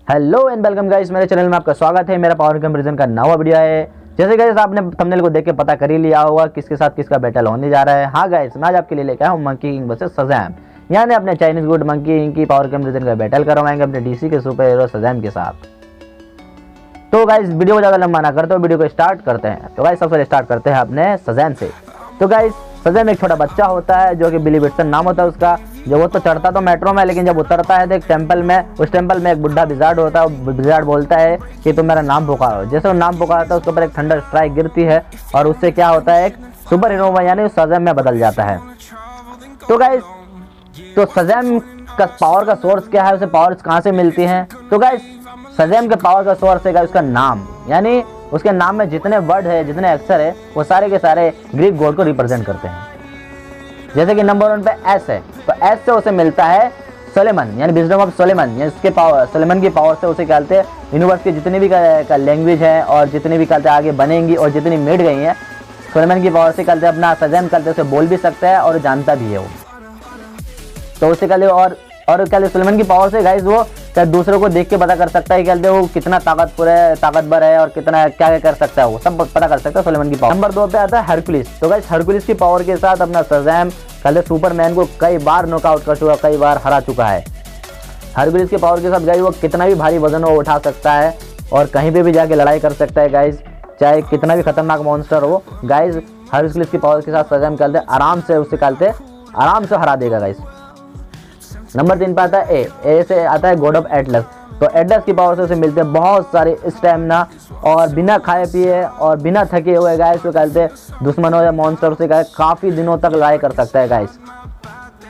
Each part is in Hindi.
हेलो एंड वेलकम गाइस, मेरे चैनल में आपका स्वागत है। मेरा पावर कंपैरिजन का नवा वीडियो है। जैसे गाइस आपने थंबनेल को देख के पता कर ही लिया होगा किसके साथ किसका बैटल होने जा रहा है। हाँ गाइस, मैं आज आपके लिए लेकर आया हूँ मंकी किंग वर्सेस शज़ैम। यानी अपने चाइनीज गुड मंकी किंग की पावर कंपैरिजन का बैटल करवाएंगे अपने डीसी के सुपर हीरो शज़ैम के साथ। तो गाइस वीडियो को ज़्यादा लंबा ना करते हुए वीडियो को स्टार्ट करते हैं। तो गाइस सबसे पहले स्टार्ट करते हैं अपने शज़ैम से। तो गाइस शज़ैम एक छोटा बच्चा होता है जो कि बिली बिटसन नाम होता है उसका। जब वो तो चढ़ता तो मेट्रो में, लेकिन जब उतरता है तो एक टेंपल में, उस टेंपल में एक बुढ़ा विजार्ड होता है। विजार्ड बोलता है कि तुम मेरा नाम पुकारो। जैसे वो नाम पुकारता है उसके ऊपर एक थंडर स्ट्राइक गिरती है और उससे क्या होता है, एक सुपर हीरो में यानी शज़ैम में बदल जाता है। तो गाइस तो शज़ैम का पावर का सोर्स क्या है, उसे पावर्स कहाँ से मिलती हैं? तो गाइस शज़ैम के पावर का सोर्स है उसका नाम, यानी उसके नाम में जितने वर्ड है, जितने अक्षर है, वो सारे के सारे ग्रीक गॉड को रिप्रेजेंट करते हैं। जैसे कि नंबर 1 पे एस है, तो एस से उसे मिलता है सोलेमन, यानी विजडम ऑफ सोलेमन, यानी उसके पावर, सोलेमन की पावर से उसे कहते हैं यूनिवर्स की जितनी भी का लैंग्वेज है और जितनी भी कहते आगे बनेंगी और जितनी मिट गई हैं, सोलेमन की पावर से कहते अपना शज़ैम कहते उसे बोल भी सकता है और जानता भी है वो। तो उसे कहते और कहते सोलेमन की पावर से गाइस वो क्या दूसरों को देख के पता कर सकता है, कहते वो कितना ताकतवर है और कितना क्या क्या कर सकता है, वो सब पता कर सकता है सोलेमन की पावर। नंबर 2 पे आता है हरकुलिस। तो गाइस हरकुलिस की पावर के साथ अपना शज़ैम कहते सुपरमैन को कई बार नॉकआउट कर चुका, कई बार हरा चुका है। हरकुलिस की पावर के साथ गाइस वो कितना भी भारी वजन वो उठा सकता है और कहीं पे भी जाके लड़ाई कर सकता है गाइस, चाहे कितना भी खतरनाक मॉन्स्टर हो। गाइस हरकुलिस की पावर के साथ शज़ैम कहते आराम से हरा देगा गाइस। नंबर 3 पे आता है ए से आता है गॉड ऑफ एटलस। तो एटलस की पावर से उसे मिलते हैं बहुत सारे स्टैमिना और बिना खाए पिए और बिना थके हुए गाइस वो कहते दुश्मनों या मॉन्स्टर से काफ़ी दिनों तक लड़ाई कर सकता है गाइस,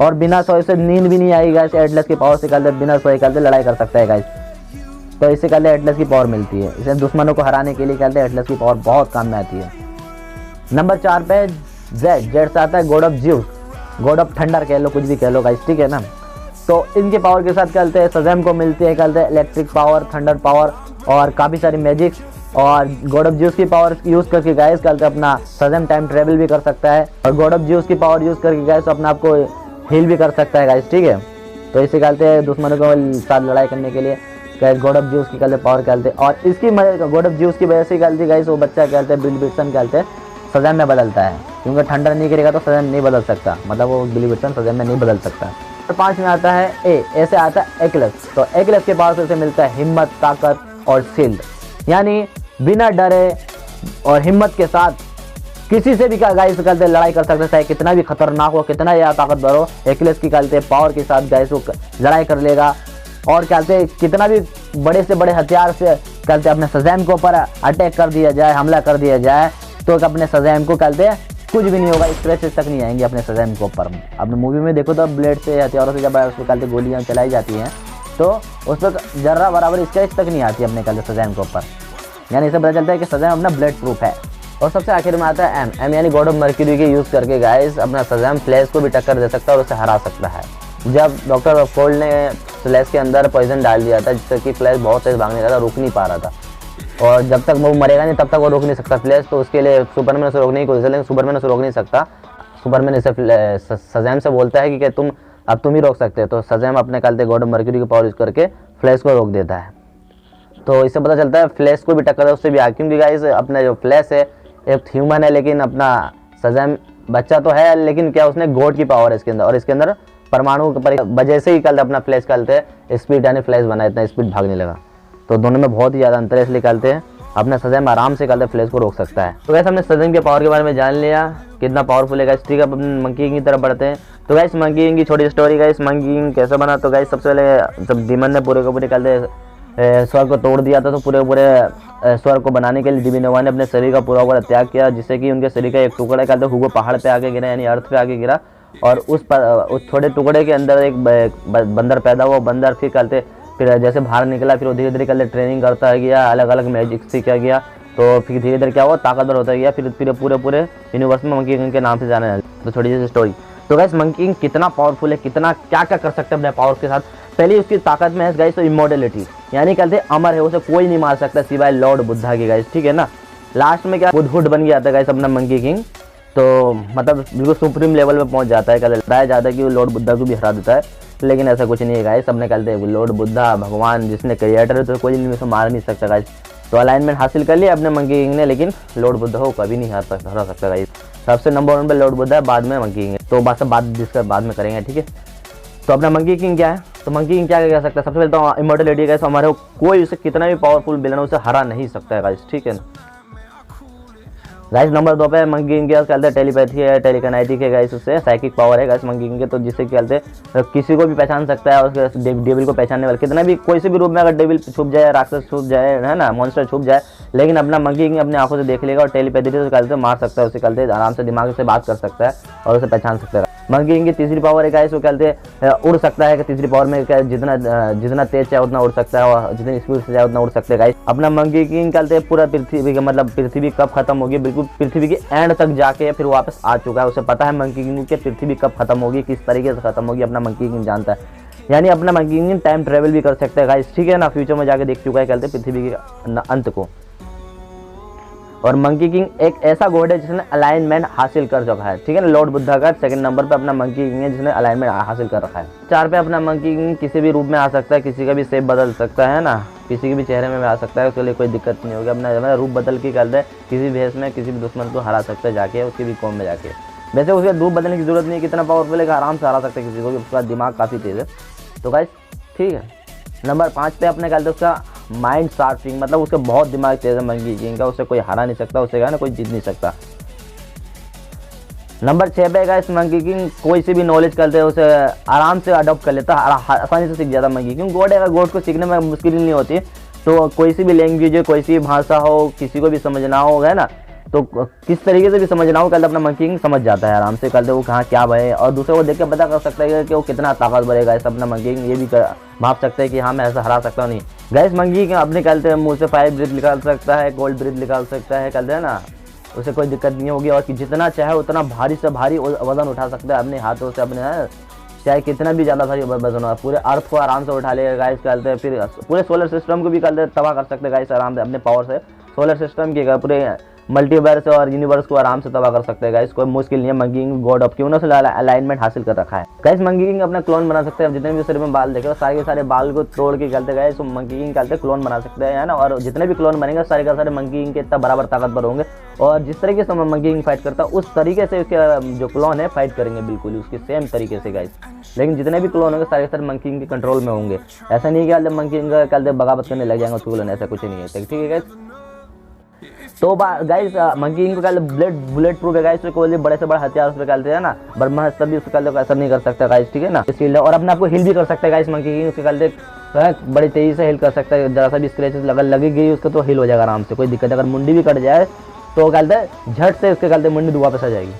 और बिना सोए से नींद भी नहीं आई गाइस। एटलस की पावर से कहते बिना सोए कहते लड़ाई कर सकता है गाइस। तो इससे कहते एटलस की पावर मिलती है, इसे दुश्मनों को हराने के लिए कहते एटलस की पावर बहुत काम में आती है। नंबर 4 पे जेड से आता है God of juice, God of thunder कह लो, कुछ भी कह लो गाइस, ठीक है ना। तो इनके पावर के साथ कहते हैं शज़ैम को मिलती है कहते हैं इलेक्ट्रिक पावर, थंडर पावर और काफ़ी सारी मैजिक्स। और गॉड ऑफ ज्यूस की पावर यूज़ करके गाइस कहते हैं अपना शज़ैम टाइम ट्रेवल भी कर सकता है, और गॉड ऑफ ज्यूस की पावर यूज़ करके गाइस अपना आपको हील भी कर सकता है गाइस, ठीक है। तो इसे कहते हैं दुश्मनों के साथ लड़ाई करने के लिए गॉड ऑफ ज्यूस की कहते पावर कहते हैं। और इसकी गॉड ऑफ ज्यूस की वजह से कहते गाइस वो बच्चा कहते हैं बिली बिटसन कहते हैं शज़ैम में बदलता है, क्योंकि ठंडर नहीं करेगा तो शज़ैम नहीं बदल सकता, मतलब वो बिली बिटसन शज़ैम में नहीं बदल सकता। और 5 में आता है ए से आता है एक्लस। तो एक्लस के पास उसे मिलता है हिम्मत, ताकत और शील्ड, यानी बिना डरे और हिम्मत के साथ किसी से भी गाइस कहते लड़ाई कर सकते, चाहे कितना भी खतरनाक हो, कितना या ताकतवर हो, एक्लस की कहते पावर के साथ गाइस वो लड़ाई कर लेगा। और कहते कितना भी बड़े से बड़े हथियार से कहते अपने शज़ैम के ऊपर अटैक कर दिया जाए, हमला कर दिया जाए, तो अपने शज़ैम को कहते कुछ भी नहीं होगा, स्क्रैचेस तक नहीं आएंगे अपने शज़ैम के ऊपर। आपने मूवी में देखो तो ब्लेड से, हथियारों से जब उसको कहते गोलियां चलाई जाती हैं तो उस पर जर्रा बराबर स्क्रैच तक नहीं आती अपने कहते शज़ैम के ऊपर, यानी इससे पता चलता है कि शज़ैम अपना ब्लड प्रूफ है। और सबसे आखिर में आता है एम यानी गॉड ऑफ मर्क्यूरी के यूज़ करके गाइस अपना शज़ैम फ्लैश को भी टक्कर दे सकता है और उसे हरा सकता है। जब डॉक्टर फोल्ड ने फ्लैश के अंदर पॉइजन डाल दिया था जिससे कि फ्लैश बहुत तेज भागने लगा, रुक नहीं पा रहा था, और जब तक वो मरेगा नहीं तब तक वो रोक नहीं सकता फ्लैश, तो उसके लिए सुपरमैन उसे रोकने की कोशिश, लेकिन सुपरमैन उसे रोक नहीं सकता। सुपरमैन इसे शज़ैम से बोलता है कि तुम ही रोक सकते हो, तो शज़ैम अपने कहते गॉड ऑफ मर्क्यूरी की पावर यूज़ करके फ्लैश को रोक देता है। तो इससे पता चलता है फ्लैश को भी टक्कर है उससे भी, क्योंकि गाइस अपना जो फ्लैश है एक ह्यूमन है, लेकिन अपना शज़ैम बच्चा तो है, लेकिन क्या उसने गॉड की पावर है इसके अंदर, और इसके अंदर परमाणु की वजह से ही कहते अपना फ्लैश कहते स्पीड, यानी फ्लैश बना, इतना स्पीड भागने लगा। तो दोनों में बहुत ही ज़्यादा अंतर है, इसलिए कहते हैं अपना शज़ैम आराम से कहते फ्लैश को रोक सकता है। तो वैसे हमने शज़ैम के पावर के बारे में जान लिया कितना पावरफुल है गाइस, ठीक है। अब मंकी किंग की तरफ बढ़ते हैं। तो गाइस मंकी किंग की छोटी स्टोरी, गाइस मंकी किंग कैसे बना? तो गाइस सबसे पहले जब डीमन ने पूरे के पूरे कहते स्वर्ग को तोड़ दिया था, तो पूरे स्वर्ग को बनाने के लिए डिविनोवा ने अपने शरीर का पूरा त्याग किया, जिससे कि उनके शरीर का एक टुकड़ा कहते हुआ पहाड़ पे आके गिरा, यानी अर्थ पे आके गिरा, और उस थोड़े टुकड़े के अंदर एक बंदर पैदा हुआ। बंदर फिर जैसे बाहर निकला, फिर वो धीरे धीरे कर ट्रेनिंग करता गया, अलग अलग मैजिक सीखा गया, तो फिर धीरे धीरे क्या हुआ ताकतवर होता गया, फिर पूरे यूनिवर्स में मंकी किंग के नाम से जाने लगा। तो छोटी सी स्टोरी। तो गाइस मंकी किंग कितना पावरफुल है, कितना क्या क्या कर सकते हैं अपने पावर के साथ। पहले उसकी ताकत में है गाइस तो इमॉर्टलिटी, यानी कहते अमर है, उसे कोई नहीं मार सकता सिवाय लॉर्ड बुद्धा के गाइस, ठीक है ना। लास्ट में क्या बुद्धहुड बन गया था गाइस अपना मंकी किंग, तो मतलब बिल्कुल सुप्रीम लेवल पे पहुंच जाता है। बताया जाता है कि वो लॉर्ड बुद्धा को भी हरा देता है। लेकिन ऐसा कुछ नहीं है गाइस। सबने कहते हैं लॉर्ड बुद्धा भगवान जिसने क्रिएटर है तो कोई इनमें से मार नहीं सकता गाइस। तो अलाइनमेंट हासिल कर लिया अपने मंकी किंग ने, लेकिन लॉर्ड बुद्धा को कभी नहीं हरा सकता गाइस। सबसे नंबर 1 पे लॉर्ड बुद्धा है, बाद में मंकी किंग है। तो बात डिस्कस बाद में करेंगे, ठीक है। तो अपना मंकी किंग क्या है, तो मंकी किंग क्या कर सकता है, सबसे पहले तो इमॉर्टलिटी गाइस। हमारे कोई उसे कितना भी पावरफुल विलन उसे हरा नहीं सकता है गाइस, ठीक है ना गाइस। नंबर 2 पे मंकी किंग क्या कहते हैं, टेलीपैथी है, टेलीकाइनेटिक है गाइस, उससे साइकिक पावर है गाइस मंकी किंग के। तो जिससे कहते हैं किसी को भी पहचान सकता है, और उसके डेविल को पहचानने वाला कितना भी कोई से भी रूप में अगर डेविल छुप जाए, राक्षस छुप जाए, है ना, मॉन्स्टर छुप जाए, लेकिन अपना मंकी किंग अपनी आंखों से देख लेगा और टेलीपैथी से कहते मार सकता है, उसे कहते आराम से दिमाग से बात कर सकता है और उसे पहचान सकता है। मंकी किंग की तीसरी पावर है गाइस, वो कहते हैं उड़ सकता है। कि तीसरी पावर में जितना तेज चाहे उतना उड़ सकता है, और जितनी स्पीड से चाहे उतना उड़ सकता है गाइस। अपना मंकी किंग कहते हैं पूरा पृथ्वी का मतलब पृथ्वी कब खत्म होगी, बिल्कुल पृथ्वी की एंड तक जाके फिर वापस आ चुका है। उसे पता है मंकी किंग की पृथ्वी कब खत्म होगी, किस तरीके से खत्म होगी, अपना मंकी किंग जानता है। यानी अपना मंकी किंग टाइम ट्रेवल भी कर सकता है गाइस, ठीक है ना। फ्यूचर में जाके देख चुका है कहते पृथ्वी के अंत को। और मंकी किंग एक ऐसा गॉड है जिसने अलाइनमेंट हासिल कर रखा है, ठीक है ना। लॉर्ड बुद्धा का सेकंड नंबर पे अपना मंकी किंग है जिसने अलाइनमेंट हासिल कर रखा है। 4 पे अपना मंकी किंग किसी भी रूप में आ सकता है, किसी का भी शेप बदल सकता है ना, किसी के भी चेहरे में आ सकता है, उसके लिए कोई दिक्कत नहीं होगी। अपना रूप बदल के कहते हैं किसी भेष में किसी भी दुश्मन को हरा सकता है जाके, उसकी भी कौम में जाके। वैसे उसके रूप बदलने की जरूरत नहीं है, कितना पावरफुल है, आराम से हरा सकता है किसी को भी, उसका दिमाग काफ़ी तेज है। तो गाइस ठीक है। नंबर 5 पे अपने कहते हैं उसका माइंड शार्पिंग, मतलब उसका बहुत दिमाग तेज है मंकी किंग का, उसे कोई हरा नहीं सकता, उसे ना कोई जीत नहीं सकता। नंबर 6 पे गाइस मंकी किंग कोई से भी नॉलेज करते हैं उसे आराम से अडॉप्ट कर लेता है, आसानी से सीख जाता मंकी किंग। गॉड है, गॉड को सीखने में मुश्किल नहीं होती। तो कोई सी भी लैंग्वेज हो, कोई सी भी भाषा हो, किसी को भी समझना हो, है ना, तो किस तरीके से भी समझना हो, कल अपना मंकी किंग समझ जाता है आराम से। कल वो कहाँ क्या है, और दूसरे को देख के पता कर सकता है कि वो कितना ताकतवर है गाइस। अपना मंकी किंग ये भी भाप सकता है कि हाँ मैं ऐसा हरा सकता हूँ नहीं गाइस। मंकी किंग अपने कहते हैं मुँह से फायर ब्रीथ निकाल सकता है, कोल्ड ब्रीथ निकाल सकता है, कहते हैं ना, उसे कोई दिक्कत नहीं होगी। और जितना चाहे उतना भारी से भारी वजन उठा सकता है अपने हाथों से, अपने चाहे कितना भी ज़्यादा भारी वजन हो, पूरे अर्थ को आराम से उठा लेगा गाइस। कहते हैं फिर पूरे सोलर सिस्टम को भी कहते तबाह कर सकते हैं गाइस आराम से अपने पावर से। सोलर सिस्टम के पूरे मल्टीवर्स और यूनिवर्स को आराम से तबाह कर सकते हैं गाइस, कोई मुश्किल नहीं है। मंकी किंग गॉड ऑफ क्यों से अलाइनमेंट हासिल कर रखा है गाइस। मंकी किंग अपना क्लोन बना सकते हैं, जितने भी शरीर में बाल देखे सारे के सारे बाल को तोड़ के कहते गाइस, तो मंकी किंग कहते क्लोन बना सकते हैं, है ना। और जितने भी क्लोन बनेंगे सारे के सारे मंकी किंग के इतना बराबर ताकतवर होंगे, और जिस तरीके से मंकी किंग फाइट करता है उस तरीके से उसके जो क्लोन है फाइट करेंगे बिल्कुल उसके सेम तरीके से गाइस। लेकिन जितने भी क्लोन होंगे सारे के सारे मंकी किंग के कंट्रोल में होंगे। ऐसा नहीं कि मंकी किंग कहते बगावत करने लग जाएंगे उसके क्लोन, ऐसा कुछ नहीं है, ठीक है गाइस। तो गाइस मंकी किंग को कहते बुलेट प्रूफ है गाइस, कोई बड़े से बड़ा हथियार उसमें कहते हैं ना, ब्रह्मास्त्र भी उसको कहते असर नहीं कर सकता गाइस, ठीक है ना। शील्ड और अपने आपको हिल भी कर सकता है गाइस मंकी किंग, उसके कहते बड़ी तेजी से हिल कर सकता है। जरा सा भी स्क्रैचेस लगेगी उसको तो हिल हो जाएगा आराम से, कोई दिक्कत। अगर मुंडी भी कट जाए तो कहते हैं झट से उसके कहते मुंडी वापस आ जाएगी।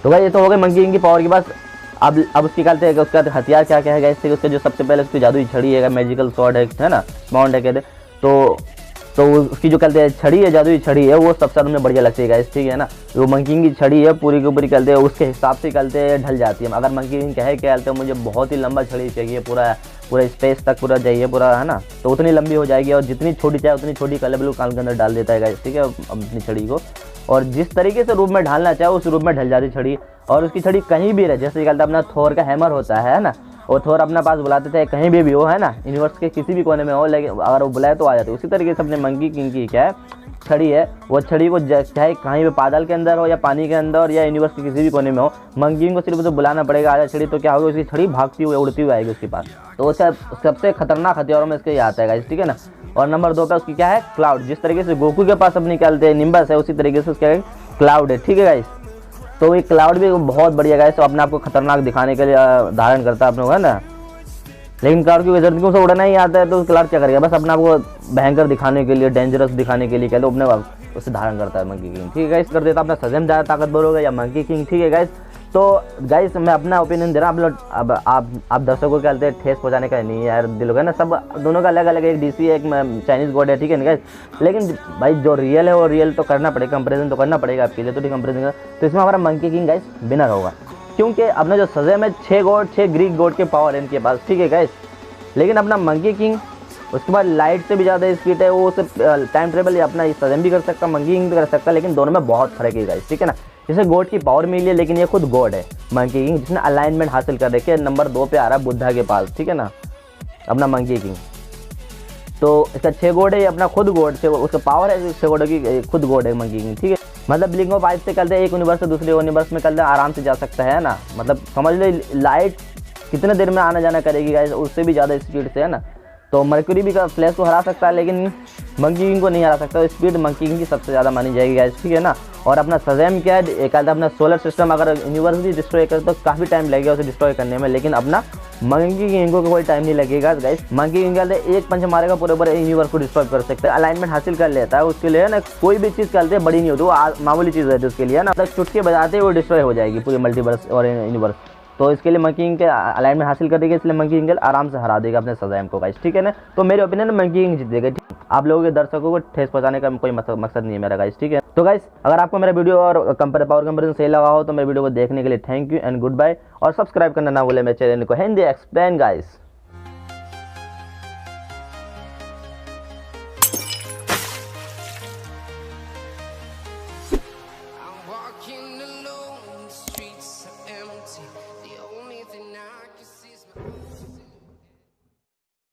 तो गाइस ये तो हो गई मंकी किंग की पावर की बात। अब उसकी कहते हैं कि उसका हथियार क्या क्या है गाइस। उसका जो सबसे पहले उसकी जादुई छड़ी है, मैजिकल स्वॉर्ड है ना, माउंट है कहते। तो उसकी जो कहते हैं छड़ी है, जादुई छड़ी है, वो सबसे ज्यादा बढ़िया लगती है गाइस, ठीक है ना। वो मंकी किंग की छड़ी है पूरी की पूरी कहते हैं उसके हिसाब से कहते हैं ढल जाती है। अगर मंकी किंग कहे कहते हैं मुझे बहुत ही लंबा छड़ी चाहिए, पूरा स्पेस तक पूरा चाहिए पूरा, है ना, तो उतनी लंबी हो जाएगी। और जितनी छोटी चाहे उतनी छोटी कलर ब्लू कान के अंदर डाल देता है गाइस, ठीक है, अपनी छड़ी को। और जिस तरीके से रूप में ढालना चाहे उस रूप में ढल जाती छड़ी। और उसकी छड़ी कहीं भी रहे, जैसे कहते हैं अपना थोर का हैमर होता है ना, वो थोर अपने पास बुलाते थे कहीं भी हो, है ना, यूनिवर्स के किसी भी कोने में हो, लेकिन अगर वो बुलाए तो आ जाते। उसी तरीके से अपने मंकी किंग की क्या है छड़ी है, वो छड़ी को चाहे कहीं भी बादल के अंदर हो या पानी के अंदर या यूनिवर्स के किसी भी कोने में हो, मंकी किंग को सिर्फ उसे बुलाना पड़ेगा, आजा छड़ी। तो क्या होगा, उसकी छड़ी भागती हुई उड़ती हुई आएगी उसके पास। तो उसका सबसे खतरनाक हथियारों में इसके आता है गाइस, ठीक है ना। और नंबर 2 पे उसकी क्या है, क्लाउड। जिस तरीके से गोकू के पास अपनी निकालते हैं निम्बस है, उसी तरीके से उसका क्लाउड है, ठीक है गाइस। तो ये क्लाउड भी बहुत बढ़िया गाइस, तो अपने आपको खतरनाक दिखाने के लिए धारण करता है अपने को, है ना। लेकिन क्लाउड की वजह से उड़ना ही आता है, तो क्लाउड क्या करेगा, बस अपने आपको भयंकर दिखाने के लिए, डेंजरस दिखाने के लिए कहते अपने उसे धारण करता है मंकी किंग, ठीक है गाइस। कर देता अपना सजेम ज़्यादा ताकतवर होगा या मंकी किंग, ठीक है गाइस। तो गाइस मैं अपना ओपिनियन दे रहा हूँ, आप दर्शकों को कहते हैं ठेस पहुँचाने का नहीं यार, दिल होगा ना, सब दोनों का अलग अलग, एक डीसी है, एक चाइनीज गॉड है, ठीक है ना गाइस। लेकिन भाई जो रियल है वो रियल तो करना पड़ेगा, कंपेरिजन तो करना पड़ेगा आपके लिए, तो ठीक कंपेरिजन। तो इसमें हमारा मंकी किंग गाइस विनर होगा, क्योंकि अपने जो सजेम है 6 ग्रीक गॉड के पावर है इनके पास, ठीक है गाइस। लेकिन अपना मंकी किंग उसके बाद लाइट से भी ज़्यादा स्पीड है, वो टाइम ट्रेवल या अपना सजेम भी कर सकता, मंकी किंग भी कर सकता, लेकिन दोनों में बहुत फर्क है गाइस, ठीक है ना। इसे गॉड की पावर मिली है, लेकिन ये खुद गॉड है मंकी किंग, जिसने अलाइनमेंट हासिल कर रखी है। नंबर 2 पे आ रहा है बुद्धा के पास, ठीक है ना, अपना मंकी किंग। तो इसका 6 गॉड है, ये अपना खुद गॉड से उसका पावर है 6 गॉड की, खुद गॉड है मंकी किंग, ठीक है। मतलब ब्लिंक ऑफ आइज से कल एक यूनिवर्स से दूसरे यूनिवर्स में कल आराम से जा सकता है ना। मतलब समझ लो लाइट कितने देर में आना जाना करेगी गाइस, उससे भी ज़्यादा स्पीड से, है ना। तो मर्क्यूरी भी फ्लैश को हरा सकता है, लेकिन मंकी किंग को नहीं हरा सकता। स्पीड मंकी किंग की सबसे ज़्यादा मानी जाएगी गाइस, ठीक है ना। और अपना शज़ैम क्या है, एक अपना सोलर सिस्टम अगर यूनिवर्स भी डिस्ट्रॉय करे तो काफ़ी टाइम लगेगा उसे डिस्ट्रॉय करने में, लेकिन अपना मंकी किंग को कोई टाइम नहीं लगेगा गाइस। मंकी किंग एक पंच मारेगा पूरे यूनिवर्स को डिस्ट्रॉय कर सकता है, अलाइनमेंट हासिल कर लेता है। उसके लिए ना कोई भी चीज़ करते हैं बड़ी नहीं होती, वो मामूली चीज़ रहती है उसके लिए ना, मतलब चुटकी बजाते ही वो डिस्ट्रॉय हो जाएगी पूरी मल्टीवर्स और यूनिवर्स। तो इसके लिए मंकी किंग के अलाइनमेंट हासिल कर देगा, इसलिए मंकी किंग आराम से हरा देगा अपने शज़ैम को गाइस, ठीक है ना। तो मेरे ओपिनियन में मंकी किंग जीतेगा, ठीक। आप लोगों के दर्शकों को ठेस पहुंचाने का कोई मकसद नहीं है मेरा गाइस, ठीक है। तो गाइस अगर आपको मेरा वीडियो और पावर कंपैरिजन सही लगा हो तो मेरे वीडियो को देखने के लिए thank you and good bye, और सब्सक्राइब करना ना भूले मेरे चैनल को हिंदी एक्सप्लेन गाइस।